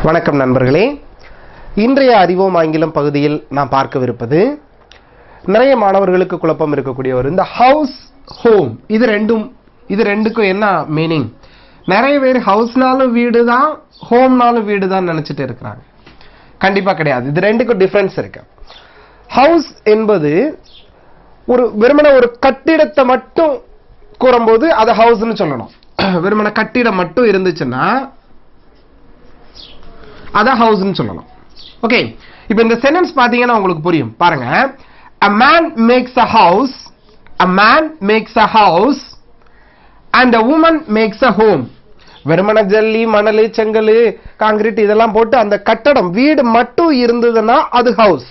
வணக்கம் நண்பர்களே. இன்றைய அறிவோம் ஆங்கிலம் பகுதியில் நாம் பார்க்கவிருப்பது நிறைய மாணவர்களுக்கு குழப்பம் இருக்கக்கூடிய ஒரு இந்த ஹவுஸ் ஹோம் இது ரெண்டுக்கும் என்ன மீனிங்? நிறைய பேர் ஹவுஸ்னாலும் வீடு தான், ஹோம்னாலும் வீடு தான் நினைச்சிட்டு இருக்கிறாங்க. கண்டிப்பா கிடையாது. இது ரெண்டுக்கும் டிஃபரன்ஸ் இருக்கு. ஹவுஸ் என்பது ஒரு வெறுமன ஒரு கட்டிடத்தை மட்டும் கூறும்போது அதை ஹவுஸ்னு சொல்லணும். வெறுமன கட்டிடம் மட்டும் இருந்துச்சுன்னா அத ஹவுஸ்னு சொல்லணும். ஓகே, இப்போ இந்த சென்டென்ஸ் பாத்தீங்கன்னா உங்களுக்கு புரியும். பாருங்க, a man makes a house and a woman makes a home. வெறுமன ஜல்லி, மணல், செங்கல், கான்கிரீட் இதெல்லாம் போட்டு அந்த கட்டடம் வீடு மட்டும் இருந்ததுன்னா அது ஹவுஸ்.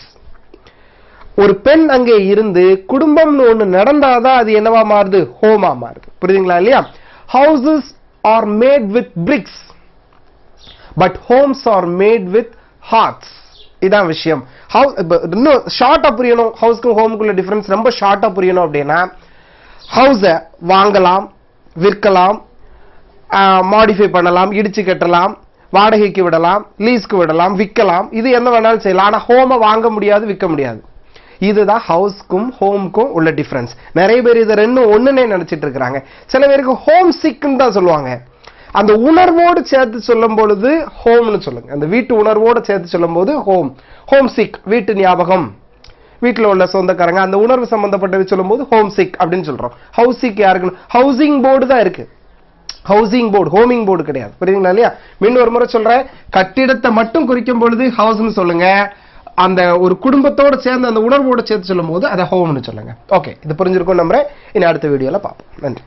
ஒரு பெண் அங்கே இருந்து குடும்பம்னு ஒண்ணு நடந்தாதான் அது என்னவா மாறுது? ஹோமா மாறுது. புரியுதுங்களா இல்லையா? Houses are made with bricks, but homes are made with hearts. இதான் விஷயம். இன்னும் ஷார்ட்டா புரியணும். ஹவுஸ்க்கும் ஹோமுக்குள்ள டிஃபரன்ஸ் ரொம்ப ஷார்ட்டா புரியணும் அப்படின்னா, ஹவுஸை வாங்கலாம், விற்கலாம், மாடிஃபை பண்ணலாம், இடிச்சு கட்டலாம், வாடகைக்கு விடலாம், லீஸ்க்கு விடலாம், விற்கலாம். இது என்ன வேணாலும் செய்யலாம். ஆனா ஹோமை வாங்க முடியாது, விற்க முடியாது. இதுதான் ஹவுஸ்க்கும் ஹோம்க்கும் உள்ள டிஃபரன்ஸ். நிறைய பேர் இதை ரெண்டும் ஒண்ணுன்னே நினைச்சிட்டு இருக்கிறாங்க. சில பேருக்கு ஹோம் சிக்னு தான் சொல்லுவாங்க. அந்த உணர்வோடு சேர்த்து சொல்லும் பொழுது ஹோம்னு சொல்லுங்க. அந்த வீட்டு உணர்வோடு சேர்த்து சொல்லும் போது ஹோம் சிக், வீட்டு ஞாபகம், வீட்டில் உள்ள சொந்தக்காரங்க, அந்த உணர்வு சம்பந்தப்பட்டது சொல்லும் போது ஹோம் சிக் அப்படின்னு சொல்றோம். ஹவுஸ் சிக் யாருக்கு? ஹவுசிங் போர்டு தான் இருக்கு. ஹவுசிங் போர்டு, ஹோமிங் போர்டு கிடையாது. புரியுதுங்களா இல்லையா? மீண்டும் ஒரு முறை சொல்றேன், கட்டிடத்தை மட்டும் குறிக்கும் பொழுது ஹவுஸ்னு சொல்லுங்க. அந்த ஒரு குடும்பத்தோட சேர்ந்து அந்த உணர்வோட சேர்த்து சொல்லும் போது அதை ஹோம்னு சொல்லுங்க. ஓகே, இது புரிஞ்சிருக்கும் நம்புறேன். இனி அடுத்த வீடியோல பார்ப்போம். நன்றி.